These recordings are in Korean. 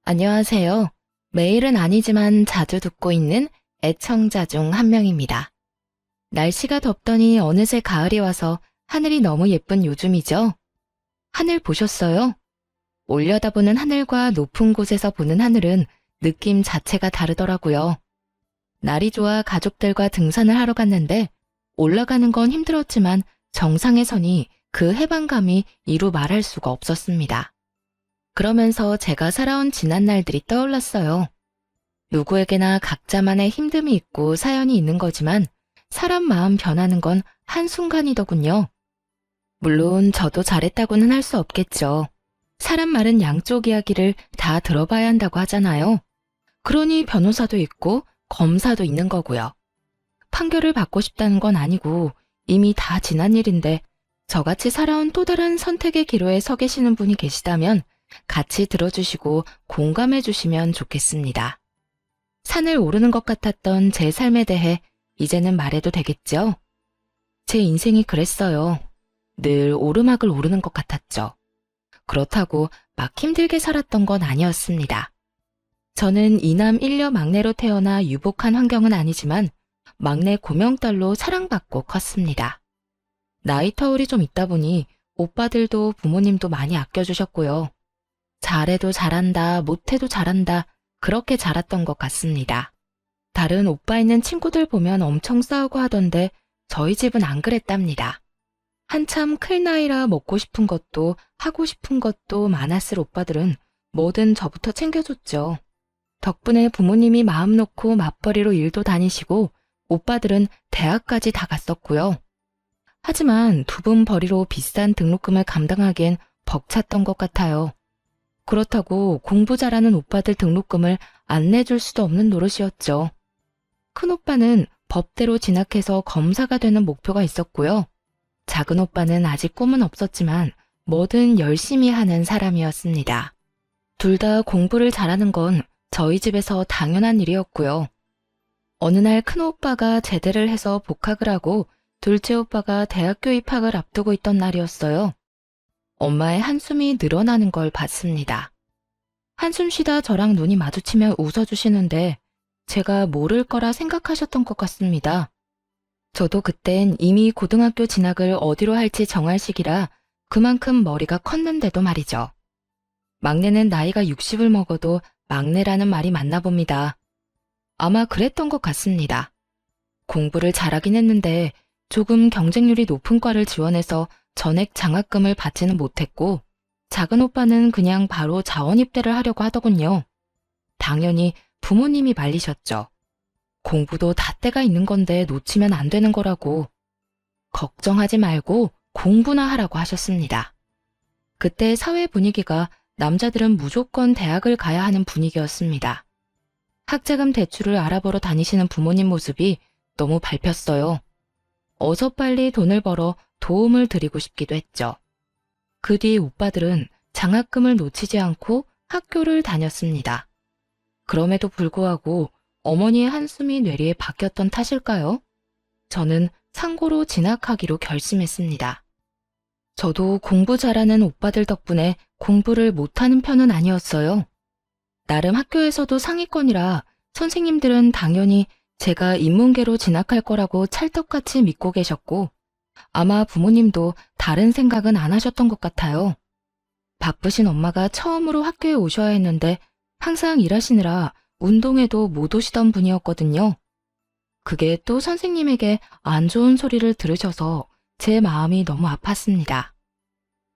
안녕하세요. 매일은 아니지만 자주 듣고 있는 애청자 중 한 명입니다. 날씨가 덥더니 어느새 가을이 와서 하늘이 너무 예쁜 요즘이죠? 하늘 보셨어요? 올려다보는 하늘과 높은 곳에서 보는 하늘은 느낌 자체가 다르더라고요. 날이 좋아 가족들과 등산을 하러 갔는데 올라가는 건 힘들었지만 정상에 서니 그 해방감이 이루 말할 수가 없었습니다. 그러면서 제가 살아온 지난 날들이 떠올랐어요. 누구에게나 각자만의 힘듦이 있고 사연이 있는 거지만 사람 마음 변하는 건 한순간이더군요. 물론 저도 잘했다고는 할 수 없겠죠. 사람 말은 양쪽 이야기를 다 들어봐야 한다고 하잖아요. 그러니 변호사도 있고 검사도 있는 거고요. 판결을 받고 싶다는 건 아니고 이미 다 지난 일인데 저같이 살아온 또 다른 선택의 기로에 서 계시는 분이 계시다면 같이 들어주시고 공감해 주시면 좋겠습니다. 산을 오르는 것 같았던 제 삶에 대해 이제는 말해도 되겠죠? 제 인생이 그랬어요. 늘 오르막을 오르는 것 같았죠. 그렇다고 막 힘들게 살았던 건 아니었습니다. 저는 이남 일녀 막내로 태어나 유복한 환경은 아니지만 막내 고명딸로 사랑받고 컸습니다. 나이 터울이 좀 있다 보니 오빠들도 부모님도 많이 아껴주셨고요. 잘해도 잘한다, 못해도 잘한다, 그렇게 자랐던 것 같습니다. 다른 오빠 있는 친구들 보면 엄청 싸우고 하던데 저희 집은 안 그랬답니다. 한참 클 나이라 먹고 싶은 것도 하고 싶은 것도 많았을 오빠들은 뭐든 저부터 챙겨줬죠. 덕분에 부모님이 마음 놓고 맞벌이로 일도 다니시고 오빠들은 대학까지 다 갔었고요. 하지만 두 분 벌이로 비싼 등록금을 감당하기엔 벅찼던 것 같아요. 그렇다고 공부 잘하는 오빠들 등록금을 안 내줄 수도 없는 노릇이었죠. 큰오빠는 법대로 진학해서 검사가 되는 목표가 있었고요. 작은 오빠는 아직 꿈은 없었지만 뭐든 열심히 하는 사람이었습니다. 둘 다 공부를 잘하는 건 저희 집에서 당연한 일이었고요. 어느 날 큰오빠가 제대를 해서 복학을 하고 둘째 오빠가 대학교 입학을 앞두고 있던 날이었어요. 엄마의 한숨이 늘어나는 걸 봤습니다. 한숨 쉬다 저랑 눈이 마주치며 웃어주시는데 제가 모를 거라 생각하셨던 것 같습니다. 저도 그땐 이미 고등학교 진학을 어디로 할지 정할 시기라 그만큼 머리가 컸는데도 말이죠. 막내는 나이가 60을 먹어도 막내라는 말이 맞나 봅니다. 아마 그랬던 것 같습니다. 공부를 잘하긴 했는데 조금 경쟁률이 높은 과를 지원해서 전액 장학금을 받지는 못했고 작은 오빠는 그냥 바로 자원 입대를 하려고 하더군요. 당연히 부모님이 말리셨죠. 공부도 다 때가 있는 건데 놓치면 안 되는 거라고. 걱정하지 말고 공부나 하라고 하셨습니다. 그때 사회 분위기가 남자들은 무조건 대학을 가야 하는 분위기였습니다. 학자금 대출을 알아보러 다니시는 부모님 모습이 너무 밟혔어요. 어서 빨리 돈을 벌어 도움을 드리고 싶기도 했죠. 그 뒤 오빠들은 장학금을 놓치지 않고 학교를 다녔습니다. 그럼에도 불구하고 어머니의 한숨이 뇌리에 박혔던 탓일까요? 저는 상고로 진학하기로 결심했습니다. 저도 공부 잘하는 오빠들 덕분에 공부를 못하는 편은 아니었어요. 나름 학교에서도 상위권이라 선생님들은 당연히 제가 인문계로 진학할 거라고 찰떡같이 믿고 계셨고 아마 부모님도 다른 생각은 안 하셨던 것 같아요. 바쁘신 엄마가 처음으로 학교에 오셔야 했는데 항상 일하시느라 운동회도 못 오시던 분이었거든요. 그게 또 선생님에게 안 좋은 소리를 들으셔서 제 마음이 너무 아팠습니다.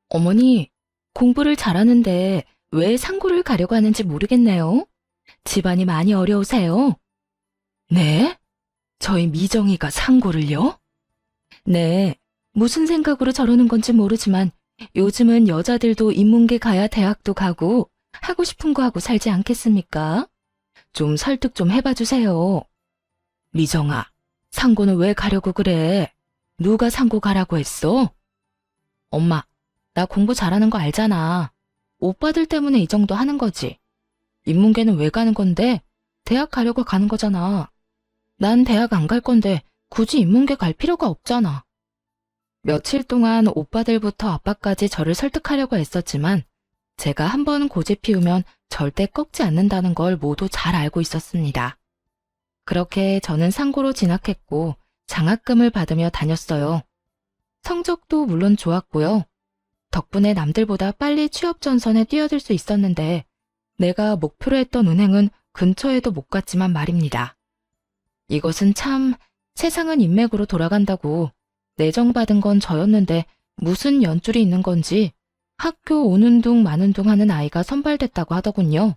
어머니, 공부를 잘하는데 왜 상고를 가려고 하는지 모르겠네요. 집안이 많이 어려우세요? 네? 저희 미정이가 상고를요? 네, 무슨 생각으로 저러는 건지 모르지만 요즘은 여자들도 인문계 가야 대학도 가고 하고 싶은 거 하고 살지 않겠습니까? 좀 설득 좀 해봐 주세요. 미정아, 상고는 왜 가려고 그래? 누가 상고 가라고 했어? 엄마, 나 공부 잘하는 거 알잖아. 오빠들 때문에 이 정도 하는 거지. 인문계는 왜 가는 건데? 대학 가려고 가는 거잖아. 난 대학 안 갈 건데 굳이 인문계 갈 필요가 없잖아. 며칠 동안 오빠들부터 아빠까지 저를 설득하려고 애썼지만 제가 한번 고집 피우면 절대 꺾지 않는다는 걸 모두 잘 알고 있었습니다. 그렇게 저는 상고로 진학했고 장학금을 받으며 다녔어요. 성적도 물론 좋았고요. 덕분에 남들보다 빨리 취업 전선에 뛰어들 수 있었는데 내가 목표로 했던 은행은 근처에도 못 갔지만 말입니다. 이것은 참 세상은 인맥으로 돌아간다고 내정받은 건 저였는데 무슨 연줄이 있는 건지 학교 오는 둥 마는 둥 하는 아이가 선발됐다고 하더군요.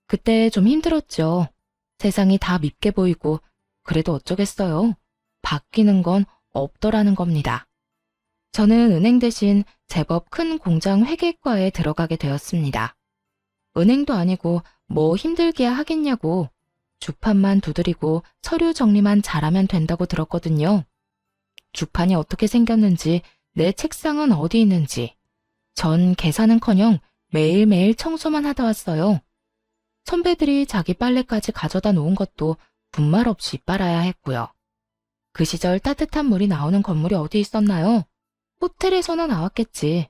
그때 좀 힘들었죠. 세상이 다 밉게 보이고 그래도 어쩌겠어요. 바뀌는 건 없더라는 겁니다. 저는 은행 대신 제법 큰 공장 회계과에 들어가게 되었습니다. 은행도 아니고 뭐 힘들게야 하겠냐고 주판만 두드리고 서류 정리만 잘하면 된다고 들었거든요. 주판이 어떻게 생겼는지 내 책상은 어디 있는지 전 계산은커녕 매일매일 청소만 하다 왔어요. 선배들이 자기 빨래까지 가져다 놓은 것도 분말 없이 빨아야 했고요. 그 시절 따뜻한 물이 나오는 건물이 어디 있었나요? 호텔에서나 나왔겠지.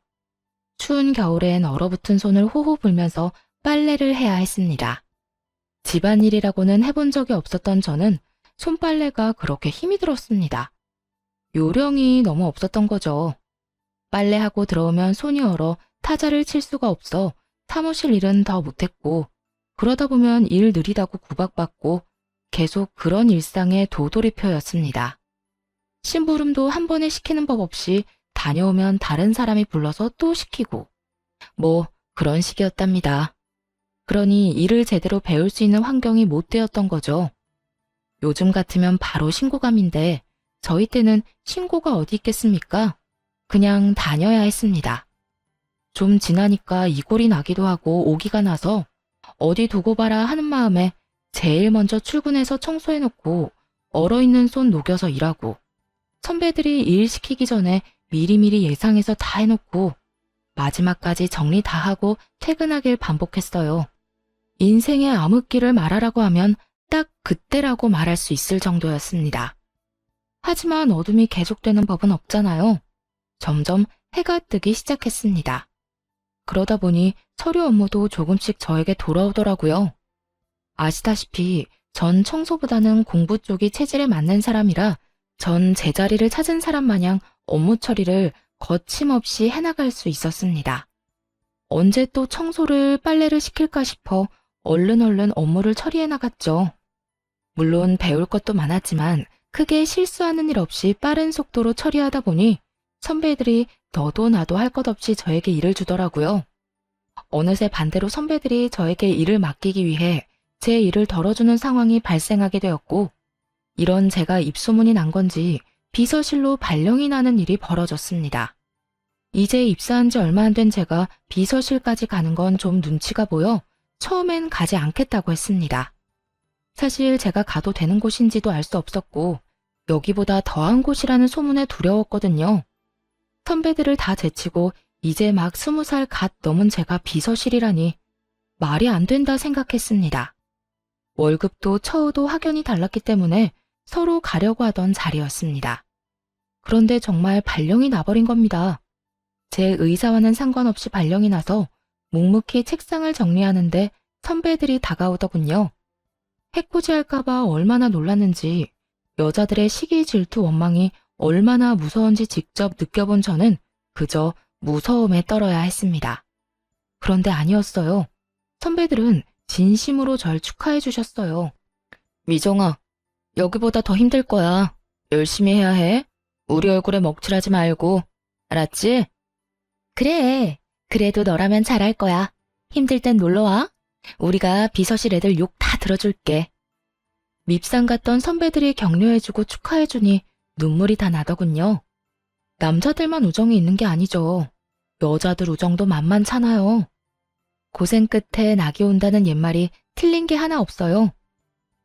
추운 겨울엔 얼어붙은 손을 호호 불면서 빨래를 해야 했습니다. 집안일이라고는 해본 적이 없었던 저는 손빨래가 그렇게 힘이 들었습니다. 요령이 너무 없었던 거죠. 빨래하고 들어오면 손이 얼어 타자를 칠 수가 없어 사무실 일은 더 못했고 그러다 보면 일 느리다고 구박받고 계속 그런 일상의 도돌이표였습니다. 심부름도 한 번에 시키는 법 없이 다녀오면 다른 사람이 불러서 또 시키고 뭐 그런 식이었답니다. 그러니 일을 제대로 배울 수 있는 환경이 못 되었던 거죠. 요즘 같으면 바로 신고감인데 저희 때는 신고가 어디 있겠습니까? 그냥 다녀야 했습니다. 좀 지나니까 이골이 나기도 하고 오기가 나서 어디 두고 봐라 하는 마음에 제일 먼저 출근해서 청소해놓고 얼어있는 손 녹여서 일하고 선배들이 일 시키기 전에 미리미리 예상해서 다 해놓고 마지막까지 정리 다 하고 퇴근하길 반복했어요. 인생의 암흑기를 말하라고 하면 딱 그때라고 말할 수 있을 정도였습니다. 하지만 어둠이 계속되는 법은 없잖아요. 점점 해가 뜨기 시작했습니다. 그러다 보니 서류 업무도 조금씩 저에게 돌아오더라고요. 아시다시피 전 청소보다는 공부 쪽이 체질에 맞는 사람이라 전 제자리를 찾은 사람 마냥 업무 처리를 거침없이 해나갈 수 있었습니다. 언제 또 청소를 빨래를 시킬까 싶어 얼른 업무를 처리해 나갔죠. 물론 배울 것도 많았지만 크게 실수하는 일 없이 빠른 속도로 처리하다 보니 선배들이 너도 나도 할 것 없이 저에게 일을 주더라고요. 어느새 반대로 선배들이 저에게 일을 맡기기 위해 제 일을 덜어주는 상황이 발생하게 되었고 이런 제가 입소문이 난 건지 비서실로 발령이 나는 일이 벌어졌습니다. 이제 입사한 지 얼마 안 된 제가 비서실까지 가는 건 좀 눈치가 보여 처음엔 가지 않겠다고 했습니다. 사실 제가 가도 되는 곳인지도 알 수 없었고 여기보다 더한 곳이라는 소문에 두려웠거든요. 선배들을 다 제치고 이제 막 20살 갓 넘은 제가 비서실이라니 말이 안 된다 생각했습니다. 월급도 처우도 확연히 달랐기 때문에 서로 가려고 하던 자리였습니다. 그런데 정말 발령이 나버린 겁니다. 제 의사와는 상관없이 발령이 나서 묵묵히 책상을 정리하는데 선배들이 다가오더군요. 해코지할까봐 얼마나 놀랐는지 여자들의 시기 질투 원망이 얼마나 무서운지 직접 느껴본 저는 그저 무서움에 떨어야 했습니다. 그런데 아니었어요. 선배들은 진심으로 절 축하해 주셨어요. 미정아, 여기보다 더 힘들 거야. 열심히 해야 해. 우리 얼굴에 먹칠하지 말고. 알았지? 그래. 그래도 너라면 잘할 거야. 힘들 땐 놀러와. 우리가 비서실 애들 욕 다 들어줄게. 밉상 같던 선배들이 격려해주고 축하해주니 눈물이 다 나더군요. 남자들만 우정이 있는 게 아니죠. 여자들 우정도 만만찮아요. 고생 끝에 낙이 온다는 옛말이 틀린 게 하나 없어요.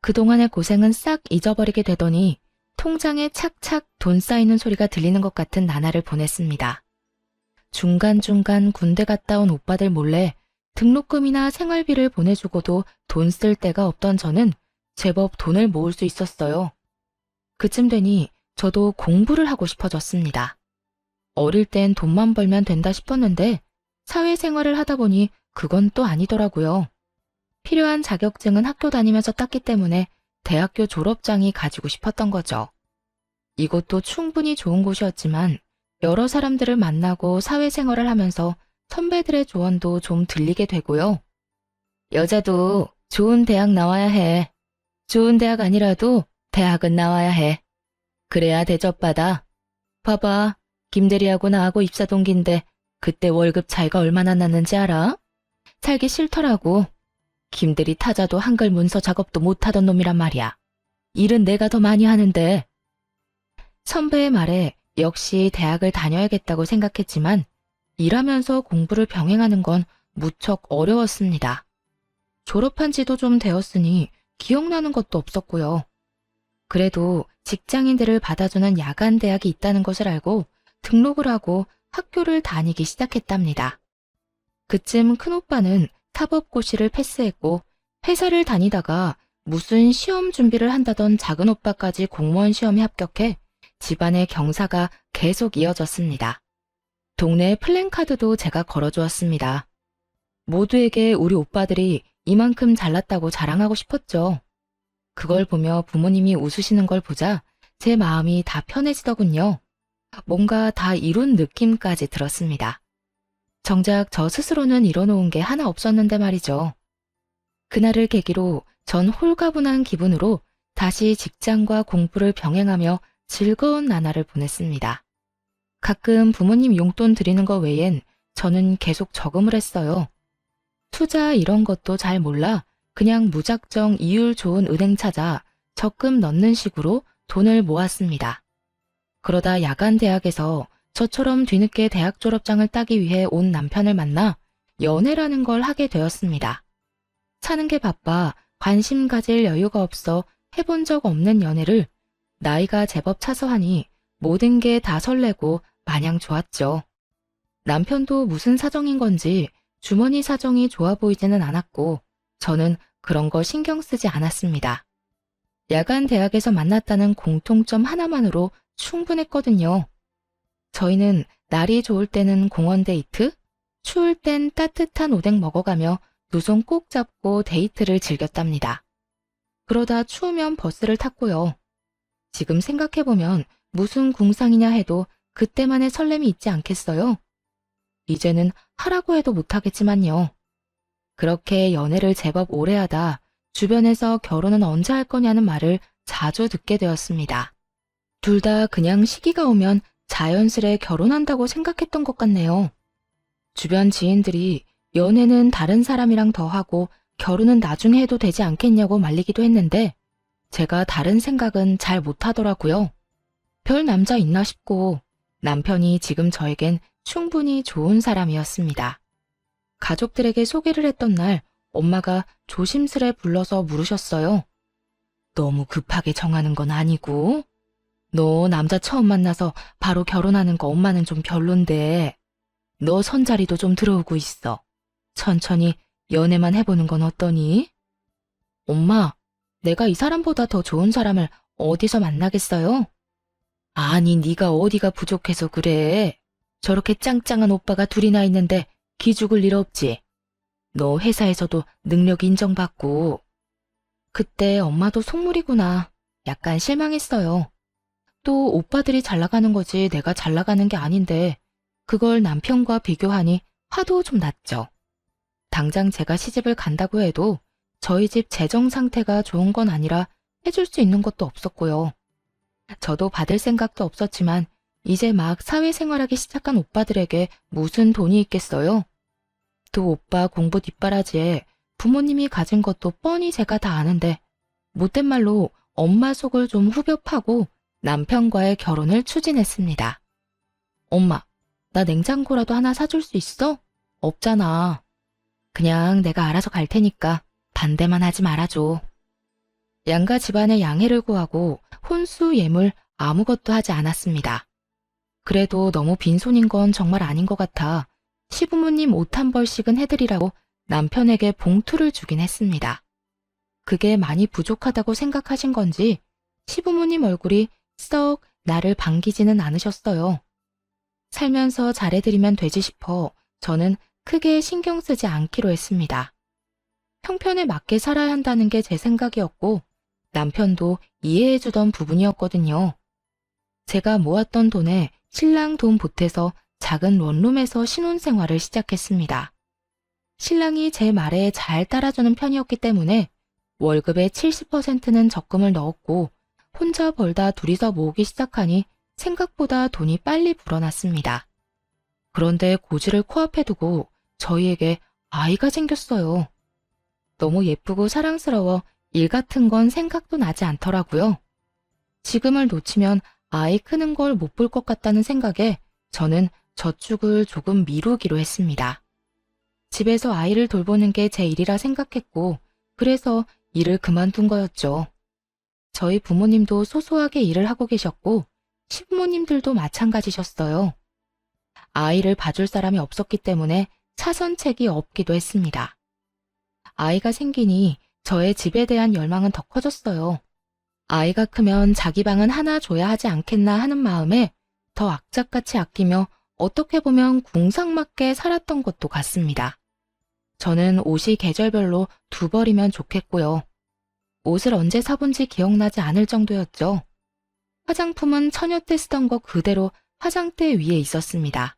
그동안의 고생은 싹 잊어버리게 되더니 통장에 착착 돈 쌓이는 소리가 들리는 것 같은 나날을 보냈습니다. 중간중간 군대 갔다 온 오빠들 몰래 등록금이나 생활비를 보내주고도 돈 쓸 데가 없던 저는 제법 돈을 모을 수 있었어요. 그쯤 되니 저도 공부를 하고 싶어졌습니다. 어릴 땐 돈만 벌면 된다 싶었는데 사회생활을 하다 보니 그건 또 아니더라고요. 필요한 자격증은 학교 다니면서 땄기 때문에 대학교 졸업장이 가지고 싶었던 거죠. 이곳도 충분히 좋은 곳이었지만 여러 사람들을 만나고 사회생활을 하면서 선배들의 조언도 좀 들리게 되고요. 여자도 좋은 대학 나와야 해. 좋은 대학 아니라도 대학은 나와야 해. 그래야 대접받아. 봐봐, 김대리하고 나하고 입사 동기인데 그때 월급 차이가 얼마나 났는지 알아? 살기 싫더라고. 김대리 타자도 한글 문서 작업도 못하던 놈이란 말이야. 일은 내가 더 많이 하는데. 선배의 말에 역시 대학을 다녀야겠다고 생각했지만 일하면서 공부를 병행하는 건 무척 어려웠습니다. 졸업한 지도 좀 되었으니 기억나는 것도 없었고요. 그래도 직장인들을 받아주는 야간 대학이 있다는 것을 알고 등록을 하고 학교를 다니기 시작했답니다. 그쯤 큰오빠는 사법고시를 패스했고 회사를 다니다가 무슨 시험 준비를 한다던 작은오빠까지 공무원 시험에 합격해 집안의 경사가 계속 이어졌습니다. 동네 플랜카드도 제가 걸어주었습니다. 모두에게 우리 오빠들이 이만큼 잘났다고 자랑하고 싶었죠. 그걸 보며 부모님이 웃으시는 걸 보자 제 마음이 다 편해지더군요. 뭔가 다 이룬 느낌까지 들었습니다. 정작 저 스스로는 이뤄놓은 게 하나 없었는데 말이죠. 그날을 계기로 전 홀가분한 기분으로 다시 직장과 공부를 병행하며 즐거운 나날을 보냈습니다. 가끔 부모님 용돈 드리는 거 외엔 저는 계속 저금을 했어요. 투자 이런 것도 잘 몰라 그냥 무작정 이율 좋은 은행 찾아 적금 넣는 식으로 돈을 모았습니다. 그러다 야간 대학에서 저처럼 뒤늦게 대학 졸업장을 따기 위해 온 남편을 만나 연애라는 걸 하게 되었습니다. 사는 게 바빠 관심 가질 여유가 없어 해본 적 없는 연애를 나이가 제법 차서 하니 모든 게 다 설레고 마냥 좋았죠. 남편도 무슨 사정인 건지 주머니 사정이 좋아 보이지는 않았고 저는 그런 거 신경 쓰지 않았습니다. 야간 대학에서 만났다는 공통점 하나만으로 충분했거든요. 저희는 날이 좋을 때는 공원 데이트, 추울 땐 따뜻한 오뎅 먹어가며 두 손 꼭 잡고 데이트를 즐겼답니다. 그러다 추우면 버스를 탔고요. 지금 생각해보면 무슨 궁상이냐 해도 그때만의 설렘이 있지 않겠어요? 이제는 하라고 해도 못하겠지만요. 그렇게 연애를 제법 오래 하다 주변에서 결혼은 언제 할 거냐는 말을 자주 듣게 되었습니다. 둘 다 그냥 시기가 오면 자연스레 결혼한다고 생각했던 것 같네요. 주변 지인들이 연애는 다른 사람이랑 더 하고 결혼은 나중에 해도 되지 않겠냐고 말리기도 했는데 제가 다른 생각은 잘 못하더라고요. 별 남자 있나 싶고 남편이 지금 저에겐 충분히 좋은 사람이었습니다. 가족들에게 소개를 했던 날 엄마가 조심스레 불러서 물으셨어요. 너무 급하게 정하는 건 아니고? 너 남자 처음 만나서 바로 결혼하는 거 엄마는 좀 별론데 너 손자리도 좀 들어오고 있어. 천천히 연애만 해보는 건 어떠니? 엄마, 내가 이 사람보다 더 좋은 사람을 어디서 만나겠어요? 아니, 네가 어디가 부족해서 그래. 저렇게 짱짱한 오빠가 둘이나 있는데 기죽을 일 없지. 너 회사에서도 능력 인정받고. 그때 엄마도 속물이구나. 약간 실망했어요. 또 오빠들이 잘 나가는 거지 내가 잘 나가는 게 아닌데 그걸 남편과 비교하니 화도 좀 났죠. 당장 제가 시집을 간다고 해도 저희 집 재정 상태가 좋은 건 아니라 해줄 수 있는 것도 없었고요. 저도 받을 생각도 없었지만 이제 막 사회생활하기 시작한 오빠들에게 무슨 돈이 있겠어요? 또 오빠 공부 뒷바라지에 부모님이 가진 것도 뻔히 제가 다 아는데 못된 말로 엄마 속을 좀 후벼 파고 남편과의 결혼을 추진했습니다. 엄마, 나 냉장고라도 하나 사줄 수 있어? 없잖아. 그냥 내가 알아서 갈 테니까 반대만 하지 말아줘. 양가 집안의 양해를 구하고 혼수 예물 아무것도 하지 않았습니다. 그래도 너무 빈손인 건 정말 아닌 것 같아 시부모님 옷 한 벌씩은 해드리라고 남편에게 봉투를 주긴 했습니다. 그게 많이 부족하다고 생각하신 건지 시부모님 얼굴이 썩 나를 반기지는 않으셨어요. 살면서 잘해드리면 되지 싶어 저는 크게 신경 쓰지 않기로 했습니다. 형편에 맞게 살아야 한다는 게 제 생각이었고 남편도 이해해주던 부분이었거든요. 제가 모았던 돈에 신랑 돈 보태서 작은 원룸에서 신혼생활을 시작했습니다. 신랑이 제 말에 잘 따라주는 편이었기 때문에 월급의 70%는 적금을 넣었고 혼자 벌다 둘이서 모으기 시작하니 생각보다 돈이 빨리 불어났습니다. 그런데 고지를 코앞에 두고 저희에게 아이가 생겼어요. 너무 예쁘고 사랑스러워 일 같은 건 생각도 나지 않더라고요. 지금을 놓치면 아이 크는 걸 못 볼 것 같다는 생각에 저는 저축을 조금 미루기로 했습니다. 집에서 아이를 돌보는 게 제 일이라 생각했고 그래서 일을 그만둔 거였죠. 저희 부모님도 소소하게 일을 하고 계셨고 시부모님들도 마찬가지셨어요. 아이를 봐줄 사람이 없었기 때문에 차선책이 없기도 했습니다. 아이가 생기니 저의 집에 대한 열망은 더 커졌어요. 아이가 크면 자기 방은 하나 줘야 하지 않겠나 하는 마음에 더 악착같이 아끼며 어떻게 보면 궁상맞게 살았던 것도 같습니다. 저는 옷이 계절별로 두 벌이면 좋겠고요. 옷을 언제 사본지 기억나지 않을 정도였죠. 화장품은 처녀 때 쓰던 거 그대로 화장대 위에 있었습니다.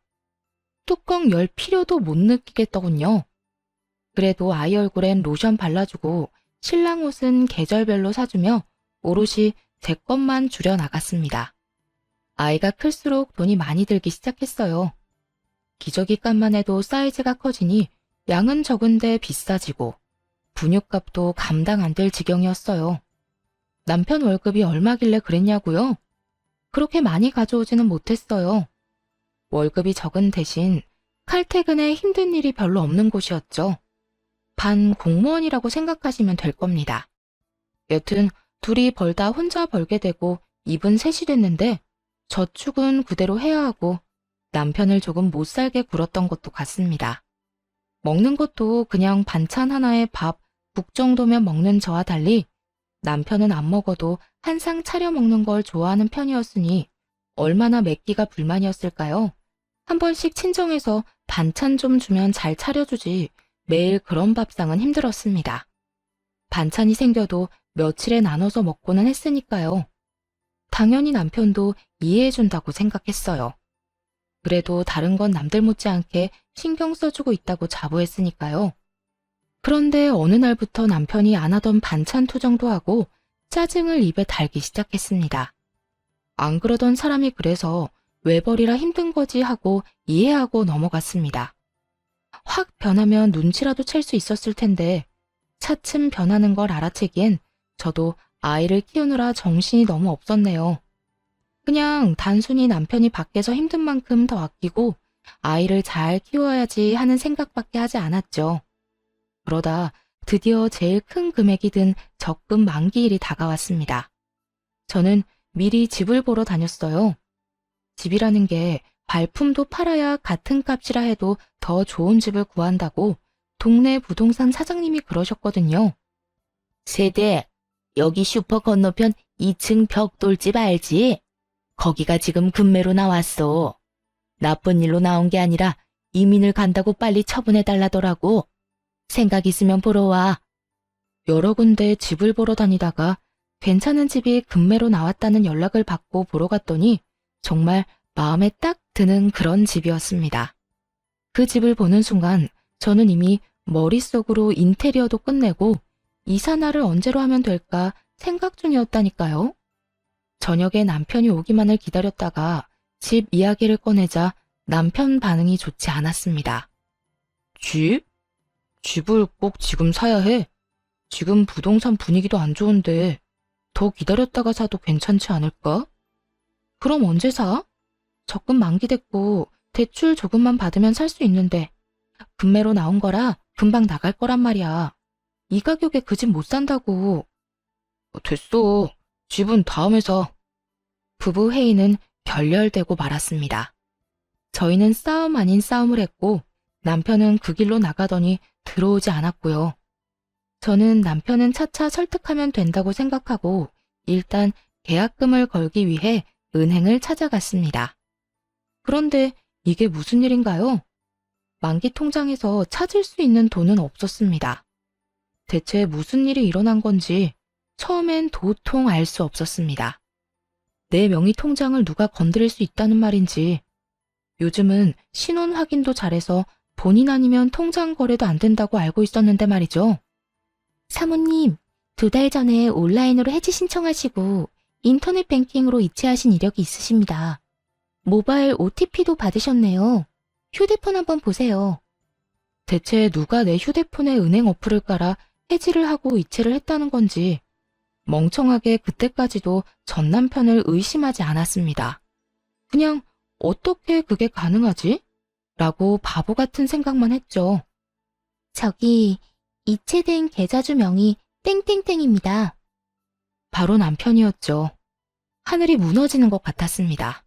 뚜껑 열 필요도 못 느끼겠더군요. 그래도 아이 얼굴엔 로션 발라주고 신랑 옷은 계절별로 사주며 오롯이 제 것만 줄여나갔습니다. 아이가 클수록 돈이 많이 들기 시작했어요. 기저귀값만 해도 사이즈가 커지니 양은 적은데 비싸지고 분유값도 감당 안 될 지경이었어요. 남편 월급이 얼마길래 그랬냐고요? 그렇게 많이 가져오지는 못했어요. 월급이 적은 대신 칼퇴근에 힘든 일이 별로 없는 곳이었죠. 반 공무원이라고 생각하시면 될 겁니다. 여튼 둘이 벌다 혼자 벌게 되고 입은 셋이 됐는데 저축은 그대로 해야 하고 남편을 조금 못 살게 굴었던 것도 같습니다. 먹는 것도 그냥 반찬 하나에 밥 국 정도면 먹는 저와 달리 남편은 안 먹어도 한 상 차려 먹는 걸 좋아하는 편이었으니 얼마나 맵기가 불만이었을까요? 한 번씩 친정에서 반찬 좀 주면 잘 차려주지 매일 그런 밥상은 힘들었습니다. 반찬이 생겨도 며칠에 나눠서 먹고는 했으니까요. 당연히 남편도 이해해준다고 생각했어요. 그래도 다른 건 남들 못지않게 신경 써주고 있다고 자부했으니까요. 그런데 어느 날부터 남편이 안 하던 반찬 투정도 하고 짜증을 입에 달기 시작했습니다. 안 그러던 사람이 그래서 외벌이라 힘든 거지 하고 이해하고 넘어갔습니다. 확 변하면 눈치라도 챌 수 있었을 텐데 차츰 변하는 걸 알아채기엔 저도 아이를 키우느라 정신이 너무 없었네요. 그냥 단순히 남편이 밖에서 힘든 만큼 더 아끼고 아이를 잘 키워야지 하는 생각밖에 하지 않았죠. 그러다 드디어 제일 큰 금액이 든 적금 만기일이 다가왔습니다. 저는 미리 집을 보러 다녔어요. 집이라는 게 발품도 팔아야 같은 값이라 해도 더 좋은 집을 구한다고 동네 부동산 사장님이 그러셨거든요. 세대, 여기 슈퍼 건너편 2층 벽돌집 알지? 거기가 지금 급매로 나왔어. 나쁜 일로 나온 게 아니라 이민을 간다고 빨리 처분해달라더라고. 생각 있으면 보러 와. 여러 군데 집을 보러 다니다가 괜찮은 집이 급매로 나왔다는 연락을 받고 보러 갔더니 정말 마음에 딱 드는 그런 집이었습니다. 그 집을 보는 순간 저는 이미 머릿속으로 인테리어도 끝내고 이사 날을 언제로 하면 될까 생각 중이었다니까요. 저녁에 남편이 오기만을 기다렸다가 집 이야기를 꺼내자 남편 반응이 좋지 않았습니다. 집? 집을 꼭 지금 사야 해? 지금 부동산 분위기도 안 좋은데 더 기다렸다가 사도 괜찮지 않을까? 그럼 언제 사? 적금 만기됐고 대출 조금만 받으면 살 수 있는데 급매로 나온 거라 금방 나갈 거란 말이야. 이 가격에 그 집 못 산다고. 됐어. 집은 다음에 사. 부부 회의는 결렬되고 말았습니다. 저희는 싸움 아닌 싸움을 했고 남편은 그 길로 나가더니 들어오지 않았고요. 저는 남편은 차차 설득하면 된다고 생각하고 일단 계약금을 걸기 위해 은행을 찾아갔습니다. 그런데 이게 무슨 일인가요? 만기 통장에서 찾을 수 있는 돈은 없었습니다. 대체 무슨 일이 일어난 건지 처음엔 도통 알 수 없었습니다. 내 명의 통장을 누가 건드릴 수 있다는 말인지, 요즘은 신원 확인도 잘해서 본인 아니면 통장 거래도 안 된다고 알고 있었는데 말이죠. 사모님, 2달 전에 온라인으로 해지 신청하시고 인터넷 뱅킹으로 이체하신 이력이 있으십니다. 모바일 OTP도 받으셨네요. 휴대폰 한번 보세요. 대체 누가 내 휴대폰에 은행 어플을 깔아 해지를 하고 이체를 했다는 건지 멍청하게 그때까지도 전 남편을 의심하지 않았습니다. 그냥 어떻게 그게 가능하지? 라고 바보 같은 생각만 했죠. 저기 이체된 계좌주 명이 땡땡땡입니다. 바로 남편이었죠. 하늘이 무너지는 것 같았습니다.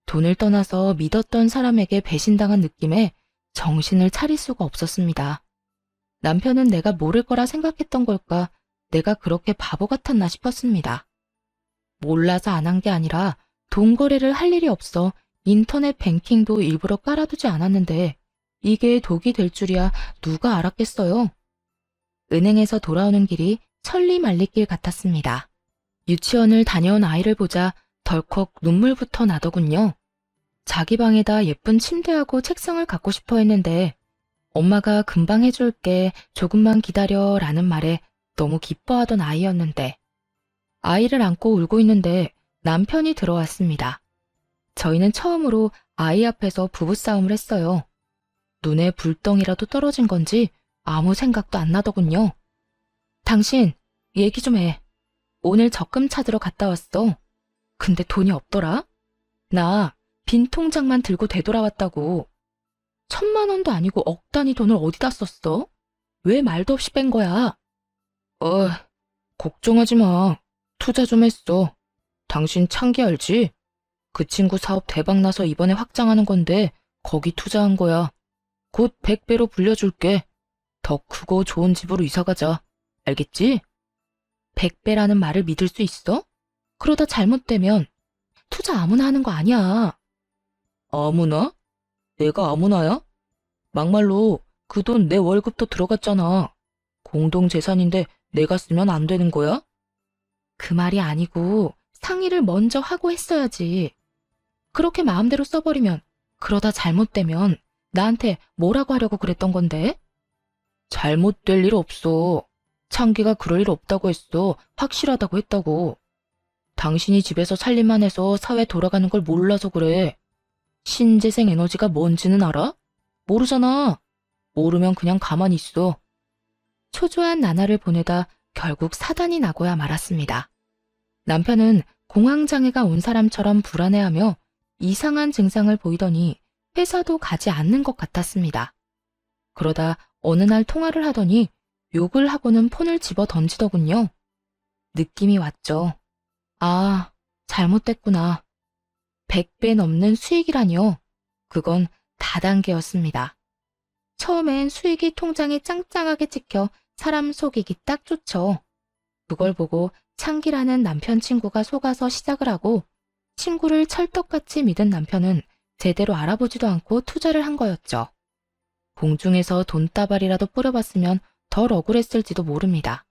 돈을 떠나서 믿었던 사람에게 배신당한 느낌에 정신을 차릴 수가 없었습니다. 남편은 내가 모를 거라 생각했던 걸까, 내가 그렇게 바보 같았나 싶었습니다. 몰라서 안 한 게 아니라 돈 거래를 할 일이 없어 인터넷 뱅킹도 일부러 깔아두지 않았는데 이게 독이 될 줄이야 누가 알았겠어요. 은행에서 돌아오는 길이 천리말리길 같았습니다. 유치원을 다녀온 아이를 보자 덜컥 눈물부터 나더군요. 자기 방에다 예쁜 침대하고 책상을 갖고 싶어 했는데 엄마가 금방 해줄게, 조금만 기다려 라는 말에 너무 기뻐하던 아이였는데, 아이를 안고 울고 있는데 남편이 들어왔습니다. 저희는 처음으로 아이 앞에서 부부싸움을 했어요. 눈에 불덩이라도 떨어진 건지 아무 생각도 안 나더군요. 당신, 얘기 좀 해. 오늘 적금 찾으러 갔다 왔어. 근데 돈이 없더라? 나 빈 통장만 들고 되돌아왔다고. 1,000만 원도 아니고 억 단위 돈을 어디다 썼어? 왜 말도 없이 뺀 거야? 걱정하지 마. 투자 좀 했어. 당신 창기 알지? 그 친구 사업 대박 나서 이번에 확장하는 건데 거기 투자한 거야. 곧 100배로 불려줄게. 더 크고 좋은 집으로 이사 가자. 알겠지? 100배라는 말을 믿을 수 있어? 그러다 잘못되면 투자 아무나 하는 거 아니야. 아무나? 내가 아무나야? 막말로 그 돈 내 월급도 들어갔잖아. 공동재산인데 내가 쓰면 안 되는 거야? 그 말이 아니고 상의를 먼저 하고 했어야지. 그렇게 마음대로 써버리면 그러다 잘못되면 나한테 뭐라고 하려고 그랬던 건데? 잘못될 일 없어. 창기가 그럴 일 없다고 했어. 확실하다고 했다고. 당신이 집에서 살림만 해서 사회 돌아가는 걸 몰라서 그래. 신재생 에너지가 뭔지는 알아? 모르잖아. 모르면 그냥 가만히 있어. 초조한 나날을 보내다 결국 사단이 나고야 말았습니다. 남편은 공황장애가 온 사람처럼 불안해하며 이상한 증상을 보이더니 회사도 가지 않는 것 같았습니다. 그러다 어느 날 통화를 하더니 욕을 하고는 폰을 집어 던지더군요. 느낌이 왔죠. 아, 잘못됐구나. 100배 넘는 수익이라뇨. 그건 다단계였습니다. 처음엔 수익이 통장에 짱짱하게 찍혀 사람 속이기 딱 좋죠. 그걸 보고 창기라는 남편 친구가 속아서 시작을 하고 친구를 찰떡같이 믿은 남편은 제대로 알아보지도 않고 투자를 한 거였죠. 공중에서 돈다발이라도 뿌려봤으면 덜 억울했을지도 모릅니다.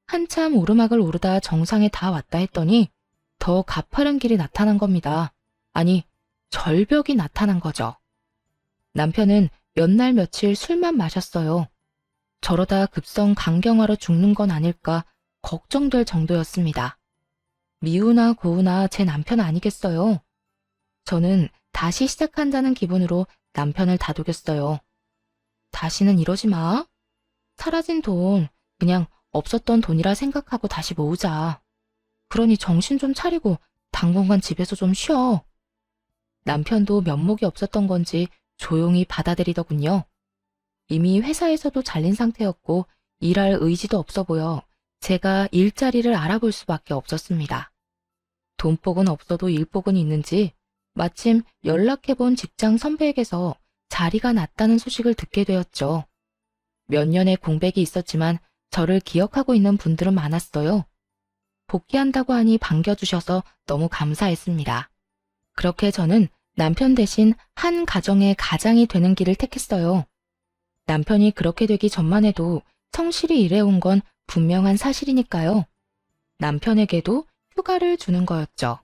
한참 오르막을 오르다 정상에 다 왔다 했더니 더 가파른 길이 나타난 겁니다. 아니, 절벽이 나타난 거죠. 남편은 몇 날 며칠 술만 마셨어요. 저러다 급성 간경화로 죽는 건 아닐까 걱정될 정도였습니다. 미우나 고우나 제 남편 아니겠어요? 저는 다시 시작한다는 기분으로 남편을 다독였어요. 다시는 이러지 마. 사라진 돈 그냥 없었던 돈이라 생각하고 다시 모으자. 그러니 정신 좀 차리고 당분간 집에서 좀 쉬어. 남편도 면목이 없었던 건지 조용히 받아들이더군요. 이미 회사에서도 잘린 상태였고 일할 의지도 없어 보여 제가 일자리를 알아볼 수밖에 없었습니다. 돈복은 없어도 일복은 있는지 마침 연락해본 직장 선배에게서 자리가 났다는 소식을 듣게 되었죠. 몇 년의 공백이 있었지만 저를 기억하고 있는 분들은 많았어요. 복귀한다고 하니 반겨주셔서 너무 감사했습니다. 그렇게 저는 남편 대신 한 가정의 가장이 되는 길을 택했어요. 남편이 그렇게 되기 전만 해도 성실히 일해온 건 분명한 사실이니까요. 남편에게도 휴가를 주는 거였죠.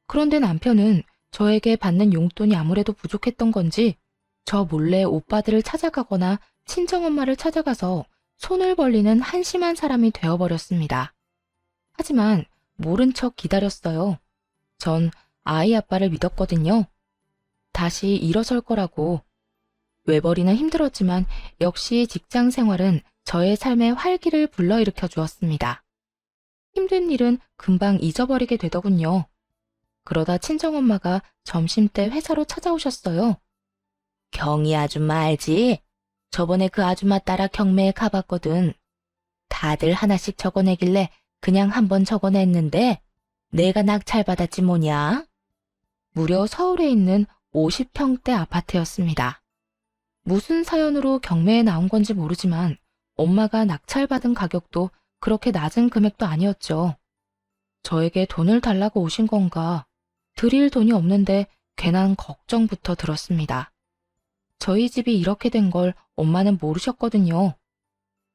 그런데 남편은 저에게 받는 용돈이 아무래도 부족했던 건지 저 몰래 오빠들을 찾아가거나 친정엄마를 찾아가서 손을 벌리는 한심한 사람이 되어버렸습니다. 하지만 모른 척 기다렸어요. 전 아이 아빠를 믿었거든요. 다시 일어설 거라고. 외벌이는 힘들었지만 역시 직장 생활은 저의 삶의 활기를 불러일으켜 주었습니다. 힘든 일은 금방 잊어버리게 되더군요. 그러다 친정엄마가 점심때 회사로 찾아오셨어요. 경희 아줌마 알지? 저번에 그 아줌마 따라 경매에 가봤거든. 다들 하나씩 적어내길래 그냥 한번 적어냈는데 내가 낙찰받았지 뭐냐? 무려 서울에 있는 50평대 아파트였습니다. 무슨 사연으로 경매에 나온 건지 모르지만 엄마가 낙찰받은 가격도 그렇게 낮은 금액도 아니었죠. 저에게 돈을 달라고 오신 건가? 드릴 돈이 없는데 괜한 걱정부터 들었습니다. 저희 집이 이렇게 된 걸 엄마는 모르셨거든요.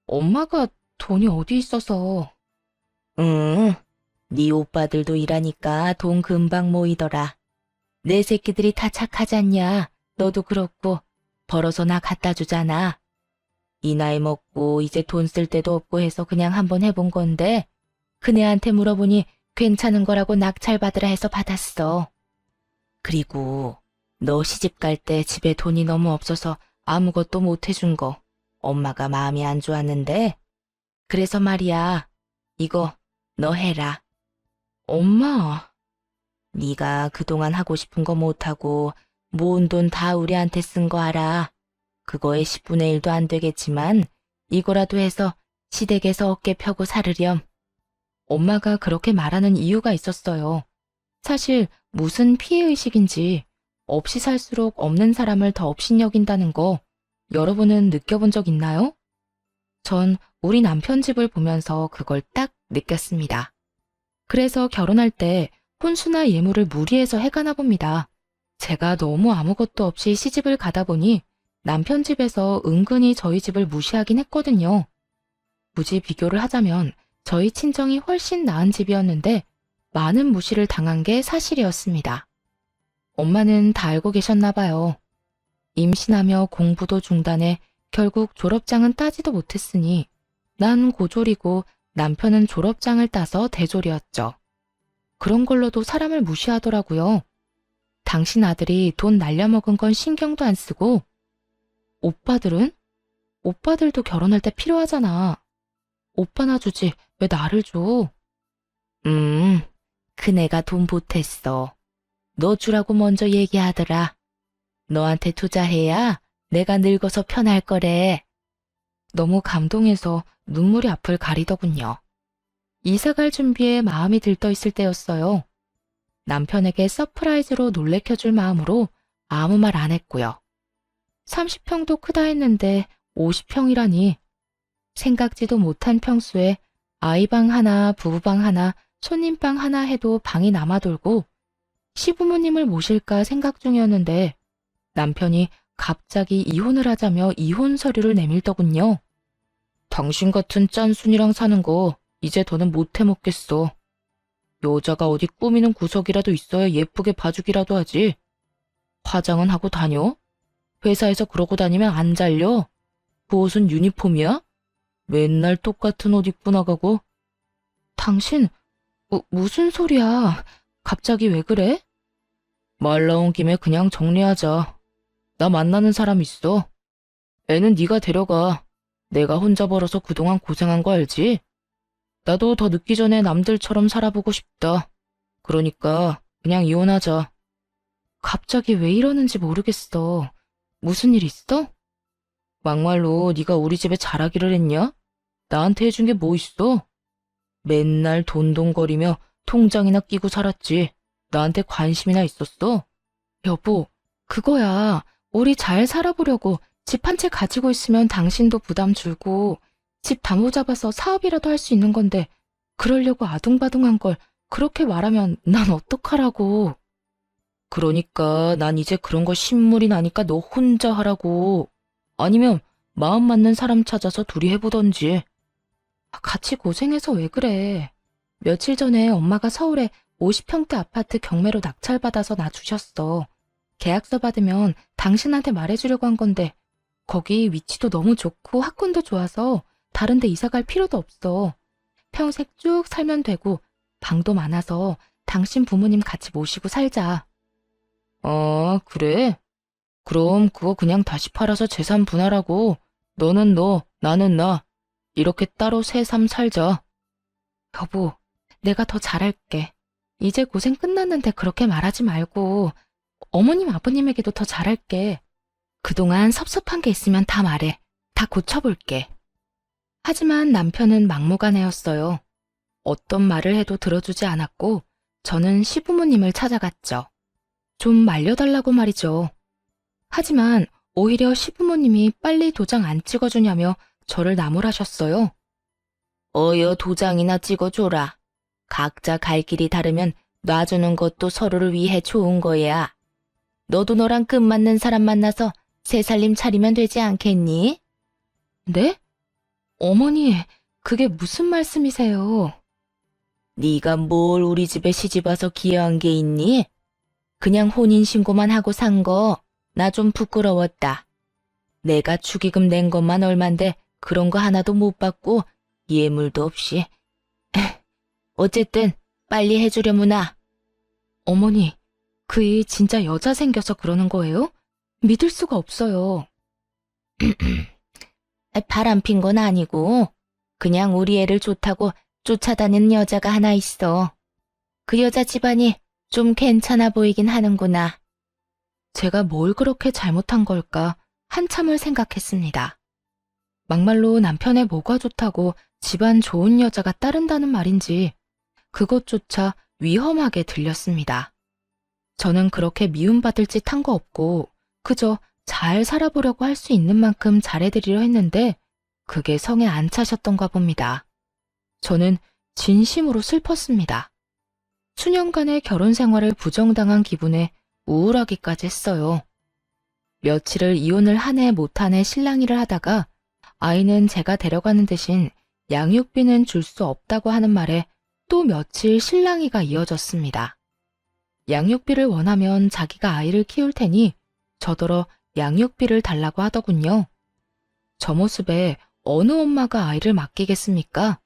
엄마가 돈이 어디 있어서. 응, 네 오빠들도 일하니까 돈 금방 모이더라. 내 새끼들이 다 착하지 않냐? 너도 그렇고 벌어서 나 갖다 주잖아. 이 나이 먹고 이제 돈 쓸 데도 없고 해서 그냥 한번 해본 건데 그네한테 물어보니 괜찮은 거라고 낙찰 받으라 해서 받았어. 그리고 너 시집 갈 때 집에 돈이 너무 없어서 아무것도 못 해준 거 엄마가 마음이 안 좋았는데 그래서 말이야. 이거 너 해라. 엄마. 네가 그동안 하고 싶은 거 못하고 모은 돈 다 우리한테 쓴 거 알아. 그거의 10분의 1도 안 되겠지만 이거라도 해서 시댁에서 어깨 펴고 살으렴. 엄마가 그렇게 말하는 이유가 있었어요. 사실 무슨 피해의식인지 없이 살수록 없는 사람을 더 업신여긴다는 거 여러분은 느껴본 적 있나요? 전 우리 남편 집을 보면서 그걸 딱 느꼈습니다. 그래서 결혼할 때 혼수나 예물을 무리해서 해가나 봅니다. 제가 너무 아무것도 없이 시집을 가다 보니 남편 집에서 은근히 저희 집을 무시하긴 했거든요. 굳이 비교를 하자면 저희 친정이 훨씬 나은 집이었는데 많은 무시를 당한 게 사실이었습니다. 엄마는 다 알고 계셨나 봐요. 임신하며 공부도 중단해 결국 졸업장은 따지도 못했으니 난 고졸이고 남편은 졸업장을 따서 대졸이었죠. 그런 걸로도 사람을 무시하더라고요. 당신 아들이 돈 날려먹은 건 신경도 안 쓰고 오빠들은? 오빠들도 결혼할 때 필요하잖아. 오빠나 주지 왜 나를 줘? 그네가 돈 보탰어. 너 주라고 먼저 얘기하더라. 너한테 투자해야 내가 늙어서 편할 거래. 너무 감동해서 눈물이 앞을 가리더군요. 이사갈 준비에 마음이 들떠 있을 때였어요. 남편에게 서프라이즈로 놀래켜줄 마음으로 아무 말 안 했고요. 30평도 크다 했는데 50평이라니. 생각지도 못한 평수에 아이방 하나, 부부방 하나, 손님방 하나 해도 방이 남아돌고 시부모님을 모실까 생각 중이었는데 남편이 갑자기 이혼을 하자며 이혼 서류를 내밀더군요. 당신 같은 짠순이랑 사는 거 이제 더는 못 해먹겠어. 여자가 어디 꾸미는 구석이라도 있어야 예쁘게 봐주기라도 하지. 화장은 하고 다녀? 회사에서 그러고 다니면 안 잘려? 그 옷은 유니폼이야? 맨날 똑같은 옷 입고 나가고. 당신 무슨 소리야? 갑자기 왜 그래? 말 나온 김에 그냥 정리하자. 나 만나는 사람 있어. 애는 네가 데려가. 내가 혼자 벌어서 그동안 고생한 거 알지? 나도 더 늦기 전에 남들처럼 살아보고 싶다. 그러니까 그냥 이혼하자. 갑자기 왜 이러는지 모르겠어. 무슨 일 있어? 막말로 네가 우리 집에 잘하기를 했냐? 나한테 해준 게 뭐 있어? 맨날 돈돈거리며 통장이나 끼고 살았지. 나한테 관심이나 있었어? 여보, 그거야. 우리 잘 살아보려고 집 한 채 가지고 있으면 당신도 부담 줄고 집 담보 잡아서 사업이라도 할 수 있는 건데 그러려고 아둥바둥한 걸 그렇게 말하면 난 어떡하라고. 그러니까 난 이제 그런 거 신물이 나니까 너 혼자 하라고. 아니면 마음 맞는 사람 찾아서 둘이 해보던지. 같이 고생해서 왜 그래. 며칠 전에 엄마가 서울에 50평대 아파트 경매로 낙찰받아서 나 주셨어. 계약서 받으면 당신한테 말해주려고 한 건데 거기 위치도 너무 좋고 학군도 좋아서 다른 데 이사 갈 필요도 없어. 평생 쭉 살면 되고 방도 많아서 당신 부모님 같이 모시고 살자. 그래? 그럼 그거 그냥 다시 팔아서 재산 분할하고 너는 너, 나는 나. 이렇게 따로 새삼 살자. 여보, 내가 더 잘할게. 이제 고생 끝났는데 그렇게 말하지 말고 어머님 아버님에게도 더 잘할게. 그동안 섭섭한 게 있으면 다 말해. 다 고쳐볼게. 하지만 남편은 막무가내였어요. 어떤 말을 해도 들어주지 않았고 저는 시부모님을 찾아갔죠. 좀 말려달라고 말이죠. 하지만 오히려 시부모님이 빨리 도장 안 찍어주냐며 저를 나무라셨어요. 어여 도장이나 찍어줘라. 각자 갈 길이 다르면 놔주는 것도 서로를 위해 좋은 거야. 너도 너랑 끝맞는 사람 만나서 새 살림 차리면 되지 않겠니? 네? 어머니, 그게 무슨 말씀이세요? 네가 뭘 우리 집에 시집와서 기여한 게 있니? 그냥 혼인신고만 하고 산 거 나 좀 부끄러웠다. 내가 축의금 낸 것만 얼만데 그런 거 하나도 못 받고 예물도 없이. 어쨌든 빨리 해주려무나. 어머니, 그 애 진짜 여자 생겨서 그러는 거예요? 믿을 수가 없어요. 바람핀 건 아니고 그냥 우리 애를 좋다고 쫓아다니는 여자가 하나 있어. 그 여자 집안이 좀 괜찮아 보이긴 하는구나. 제가 뭘 그렇게 잘못한 걸까 한참을 생각했습니다. 막말로 남편의 뭐가 좋다고 집안 좋은 여자가 따른다는 말인지 그것조차 위험하게 들렸습니다. 저는 그렇게 미움받을 짓 한 거 없고 그저 잘 살아보려고 할 수 있는 만큼 잘해드리려 했는데 그게 성에 안 차셨던가 봅니다. 저는 진심으로 슬펐습니다. 수년간의 결혼 생활을 부정당한 기분에 우울하기까지 했어요. 며칠을 이혼을 한 해 못 한 해 실랑이를 하다가 아이는 제가 데려가는 대신 양육비는 줄 수 없다고 하는 말에 또 며칠 실랑이가 이어졌습니다. 양육비를 원하면 자기가 아이를 키울 테니 저더러 양육비를 달라고 하더군요. 저 모습에 어느 엄마가 아이를 맡기겠습니까?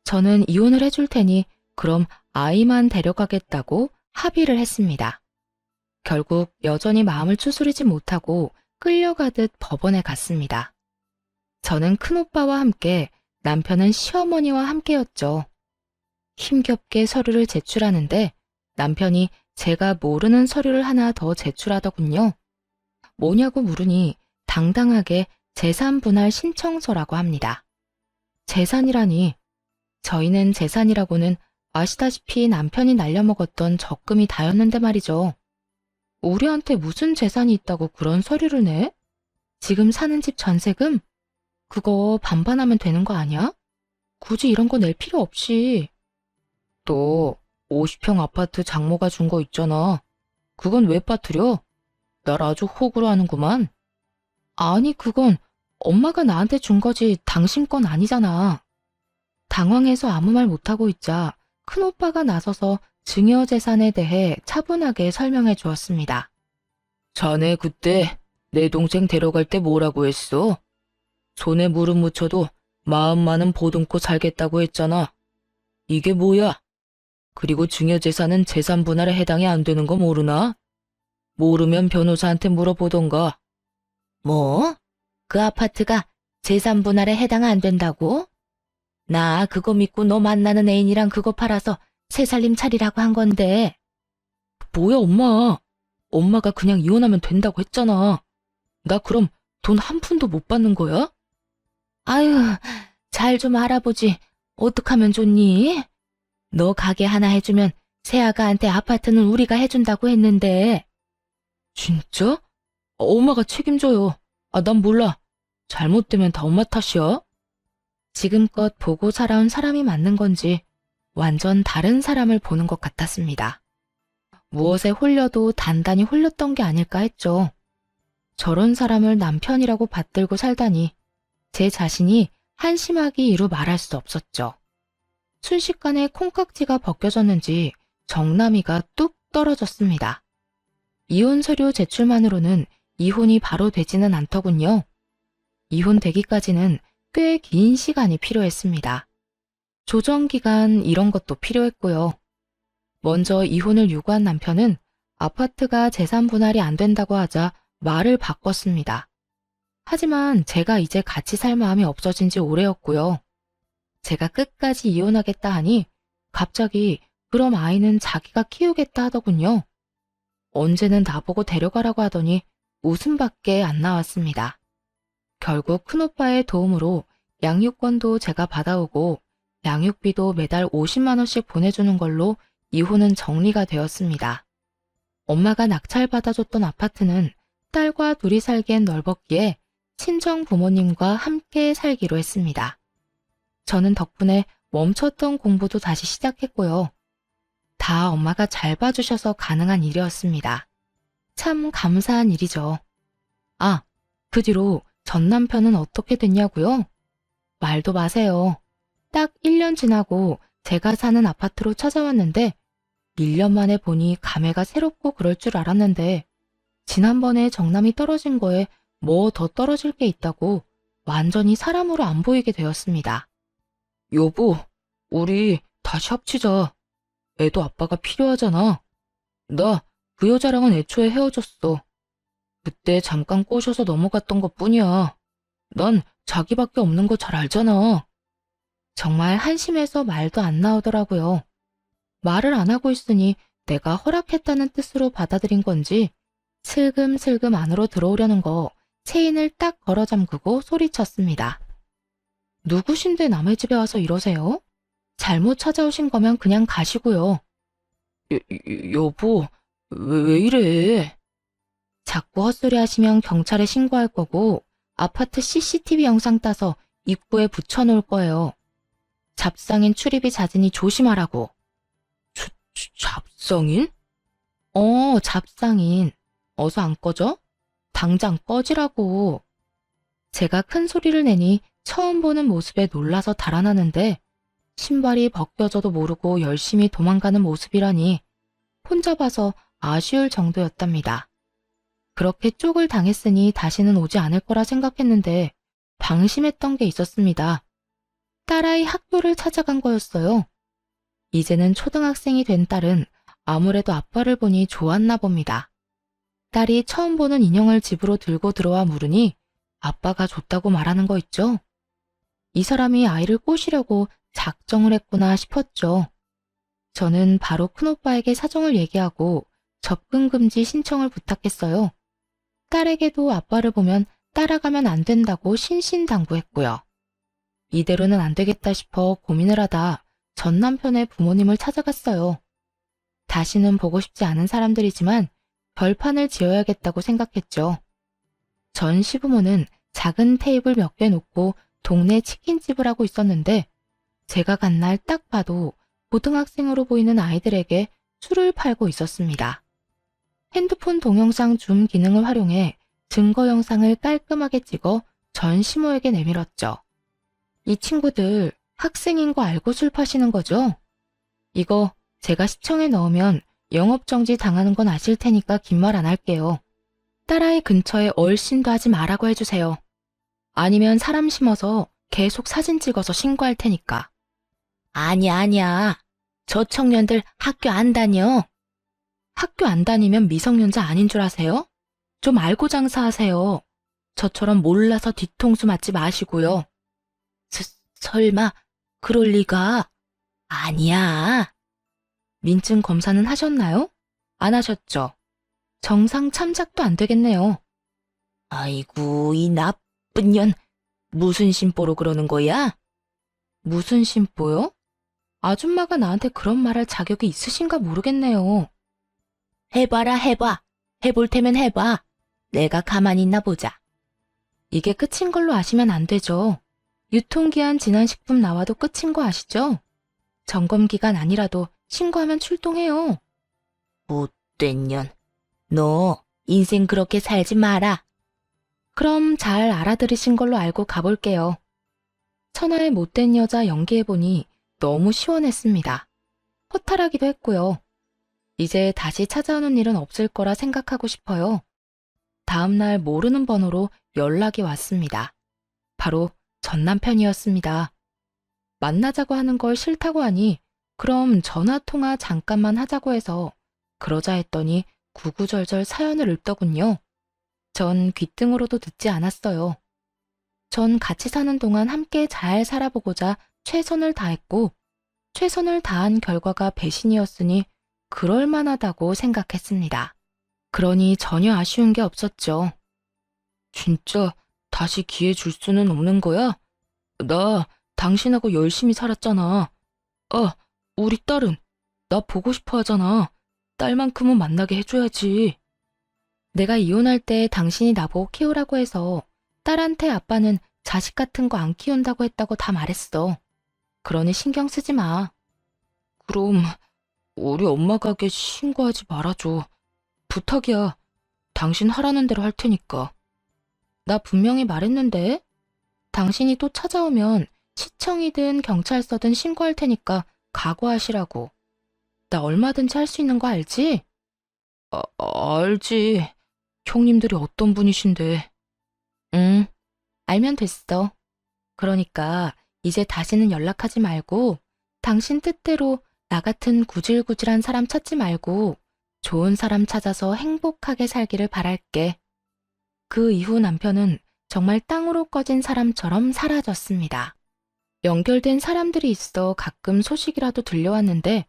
저는 이혼을 해줄 테니 그럼 아이만 데려가겠다고 합의를 했습니다. 결국 여전히 마음을 추스리지 못하고 끌려가듯 법원에 갔습니다. 저는 큰오빠와 함께 남편은 시어머니와 함께였죠. 힘겹게 서류를 제출하는데 남편이 제가 모르는 서류를 하나 더 제출하더군요. 뭐냐고 물으니 당당하게 재산분할 신청서라고 합니다. 재산이라니. 저희는 재산이라고는 아시다시피 남편이 날려먹었던 적금이 다였는데 말이죠. 우리한테 무슨 재산이 있다고 그런 서류를 내? 지금 사는 집 전세금? 그거 반반하면 되는 거 아니야? 굳이 이런 거 낼 필요 없이. 또 50평 아파트 장모가 준 거 있잖아. 그건 왜 빠뜨려? 날 아주 호구로 하는구만. 아니, 그건 엄마가 나한테 준 거지 당신 건 아니잖아. 당황해서 아무 말 못하고 있자 큰오빠가 나서서 증여재산에 대해 차분하게 설명해 주었습니다. 자네 그때 내 동생 데려갈 때 뭐라고 했어? 손에 무릎 묻혀도 마음만은 보듬고 살겠다고 했잖아. 이게 뭐야? 그리고 증여재산은 재산 분할에 해당이 안 되는 거 모르나? 모르면 변호사한테 물어보던가. 뭐? 그 아파트가 재산 분할에 해당 안 된다고? 나 그거 믿고 너 만나는 애인이랑 그거 팔아서 새 살림 차리라고 한 건데. 뭐야 엄마. 엄마가 그냥 이혼하면 된다고 했잖아. 나 그럼 돈 한 푼도 못 받는 거야? 아유, 잘 좀 알아보지. 어떡하면 좋니? 너 가게 하나 해주면 새아가한테 아파트는 우리가 해준다고 했는데. 진짜? 엄마가 책임져요. 난 몰라. 잘못되면 다 엄마 탓이야. 지금껏 보고 살아온 사람이 맞는 건지 완전 다른 사람을 보는 것 같았습니다. 무엇에 홀려도 단단히 홀렸던 게 아닐까 했죠. 저런 사람을 남편이라고 받들고 살다니 제 자신이 한심하기 이루 말할 수 없었죠. 순식간에 콩깍지가 벗겨졌는지 정남이가 뚝 떨어졌습니다. 이혼 서류 제출만으로는 이혼이 바로 되지는 않더군요. 이혼되기까지는 꽤 긴 시간이 필요했습니다. 조정기간 이런 것도 필요했고요. 먼저 이혼을 요구한 남편은 아파트가 재산 분할이 안 된다고 하자 말을 바꿨습니다. 하지만 제가 이제 같이 살 마음이 없어진 지 오래였고요. 제가 끝까지 이혼하겠다 하니 갑자기 그럼 아이는 자기가 키우겠다 하더군요. 언제는 나보고 데려가라고 하더니 웃음밖에 안 나왔습니다. 결국 큰오빠의 도움으로 양육권도 제가 받아오고 양육비도 매달 50만 원씩 보내주는 걸로 이혼은 정리가 되었습니다. 엄마가 낙찰받아줬던 아파트는 딸과 둘이 살기엔 넓었기에 친정 부모님과 함께 살기로 했습니다. 저는 덕분에 멈췄던 공부도 다시 시작했고요. 다 엄마가 잘 봐주셔서 가능한 일이었습니다. 참 감사한 일이죠. 아, 그 뒤로 전 남편은 어떻게 됐냐고요? 말도 마세요. 딱 1년 지나고 제가 사는 아파트로 찾아왔는데 1년 만에 보니 감회가 새롭고 그럴 줄 알았는데 지난번에 정남이 떨어진 거에 뭐 더 떨어질 게 있다고 완전히 사람으로 안 보이게 되었습니다. 여보, 우리 다시 합치자. 애도 아빠가 필요하잖아. 나 그 여자랑은 애초에 헤어졌어. 그때 잠깐 꼬셔서 넘어갔던 것뿐이야. 난 자기밖에 없는 거 잘 알잖아. 정말 한심해서 말도 안 나오더라고요. 말을 안 하고 있으니 내가 허락했다는 뜻으로 받아들인 건지 슬금슬금 안으로 들어오려는 거 체인을 딱 걸어 잠그고 소리쳤습니다. 누구신데 남의 집에 와서 이러세요? 잘못 찾아오신 거면 그냥 가시고요. 여보, 왜 이래? 자꾸 헛소리 하시면 경찰에 신고할 거고 아파트 CCTV 영상 따서 입구에 붙여놓을 거예요. 잡상인 출입이 잦으니 조심하라고. 잡상인? 잡상인. 어서 안 꺼져? 당장 꺼지라고. 제가 큰 소리를 내니 처음 보는 모습에 놀라서 달아나는데 신발이 벗겨져도 모르고 열심히 도망가는 모습이라니 혼자 봐서 아쉬울 정도였답니다. 그렇게 쪽을 당했으니 다시는 오지 않을 거라 생각했는데 방심했던 게 있었습니다. 딸아이 학교를 찾아간 거였어요. 이제는 초등학생이 된 딸은 아무래도 아빠를 보니 좋았나 봅니다. 딸이 처음 보는 인형을 집으로 들고 들어와 물으니 아빠가 줬다고 말하는 거 있죠? 이 사람이 아이를 꼬시려고 작정을 했구나 싶었죠. 저는 바로 큰오빠에게 사정을 얘기하고 접근 금지 신청을 부탁했어요. 딸에게도 아빠를 보면 따라가면 안 된다고 신신당부했고요. 이대로는 안 되겠다 싶어 고민을 하다 전 남편의 부모님을 찾아갔어요. 다시는 보고 싶지 않은 사람들이지만 별판을 지어야겠다고 생각했죠. 전 시부모는 작은 테이블 몇 개 놓고 동네 치킨집을 하고 있었는데 제가 간 날 딱 봐도 고등학생으로 보이는 아이들에게 술을 팔고 있었습니다. 핸드폰 동영상 줌 기능을 활용해 증거 영상을 깔끔하게 찍어 전 시모에게 내밀었죠. 이 친구들 학생인 거 알고 술 파시는 거죠? 이거 제가 시청에 넣으면 영업정지 당하는 건 아실 테니까 긴 말 안 할게요. 딸아이 근처에 얼씬도 하지 말라고 해주세요. 아니면 사람 심어서 계속 사진 찍어서 신고할 테니까. 아니야. 저 청년들 학교 안 다녀. 학교 안 다니면 미성년자 아닌 줄 아세요? 좀 알고 장사하세요. 저처럼 몰라서 뒤통수 맞지 마시고요. 설마 그럴 리가. 아니야. 민증 검사는 하셨나요? 안 하셨죠? 정상 참작도 안 되겠네요. 아이고, 이 나쁜 년. 무슨 심보로 그러는 거야? 무슨 심보요? 아줌마가 나한테 그런 말할 자격이 있으신가 모르겠네요. 해봐라, 해봐. 해볼 테면 해봐. 내가 가만히 있나 보자. 이게 끝인 걸로 아시면 안 되죠. 유통기한 지난 식품 나와도 끝인 거 아시죠? 점검기간 아니라도 신고하면 출동해요. 못된 년. 너 인생 그렇게 살지 마라. 그럼 잘 알아들으신 걸로 알고 가볼게요. 천하의 못된 여자 연기해보니 너무 시원했습니다. 허탈하기도 했고요. 이제 다시 찾아오는 일은 없을 거라 생각하고 싶어요. 다음날 모르는 번호로 연락이 왔습니다. 바로 전 남편이었습니다. 만나자고 하는 걸 싫다고 하니 그럼 전화통화 잠깐만 하자고 해서 그러자 했더니 구구절절 사연을 읊더군요. 전 귓등으로도 듣지 않았어요. 전 같이 사는 동안 함께 잘 살아보고자 최선을 다했고 최선을 다한 결과가 배신이었으니 그럴만하다고 생각했습니다. 그러니 전혀 아쉬운 게 없었죠. 진짜 다시 기회 줄 수는 없는 거야? 나 당신하고 열심히 살았잖아. 우리 딸은 나 보고 싶어 하잖아. 딸만큼은 만나게 해줘야지. 내가 이혼할 때 당신이 나보고 키우라고 해서 딸한테 아빠는 자식 같은 거 안 키운다고 했다고 다 말했어. 그러니 신경 쓰지 마. 그럼 우리 엄마 가게 신고하지 말아줘. 부탁이야. 당신 하라는 대로 할 테니까. 나 분명히 말했는데? 당신이 또 찾아오면 시청이든 경찰서든 신고할 테니까 각오하시라고. 나 얼마든지 할 수 있는 거 알지? 알지. 형님들이 어떤 분이신데. 응, 알면 됐어. 그러니까 이제 다시는 연락하지 말고 당신 뜻대로 나 같은 구질구질한 사람 찾지 말고 좋은 사람 찾아서 행복하게 살기를 바랄게. 그 이후 남편은 정말 땅으로 꺼진 사람처럼 사라졌습니다. 연결된 사람들이 있어 가끔 소식이라도 들려왔는데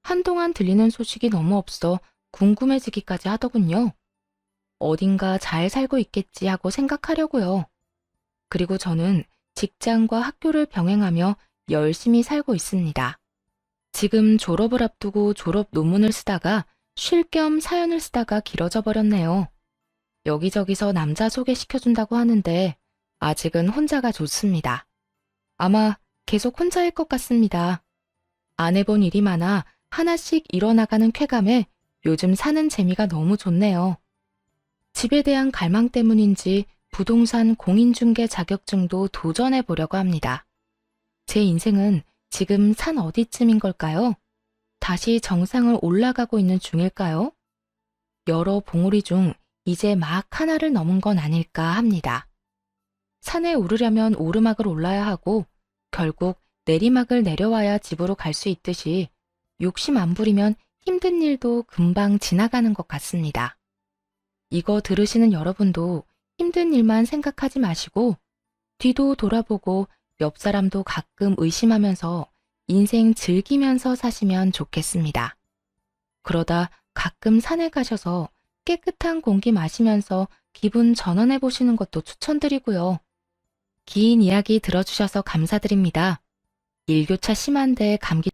한동안 들리는 소식이 너무 없어 궁금해지기까지 하더군요. 어딘가 잘 살고 있겠지 하고 생각하려고요. 그리고 저는 직장과 학교를 병행하며 열심히 살고 있습니다. 지금 졸업을 앞두고 졸업 논문을 쓰다가 쉴 겸 사연을 쓰다가 길어져 버렸네요. 여기저기서 남자 소개시켜준다고 하는데 아직은 혼자가 좋습니다. 아마 계속 혼자일 것 같습니다. 안 해본 일이 많아 하나씩 일어나가는 쾌감에 요즘 사는 재미가 너무 좋네요. 집에 대한 갈망 때문인지 부동산 공인중개 자격증도 도전해 보려고 합니다. 제 인생은 지금 산 어디쯤인 걸까요? 다시 정상을 올라가고 있는 중일까요? 여러 봉우리 중 이제 막 하나를 넘은 건 아닐까 합니다. 산에 오르려면 오르막을 올라야 하고 결국 내리막을 내려와야 집으로 갈 수 있듯이 욕심 안 부리면 힘든 일도 금방 지나가는 것 같습니다. 이거 들으시는 여러분도 힘든 일만 생각하지 마시고 뒤도 돌아보고 옆 사람도 가끔 의심하면서 인생 즐기면서 사시면 좋겠습니다. 그러다 가끔 산에 가셔서 깨끗한 공기 마시면서 기분 전환해 보시는 것도 추천드리고요. 긴 이야기 들어주셔서 감사드립니다. 일교차 심한데 감기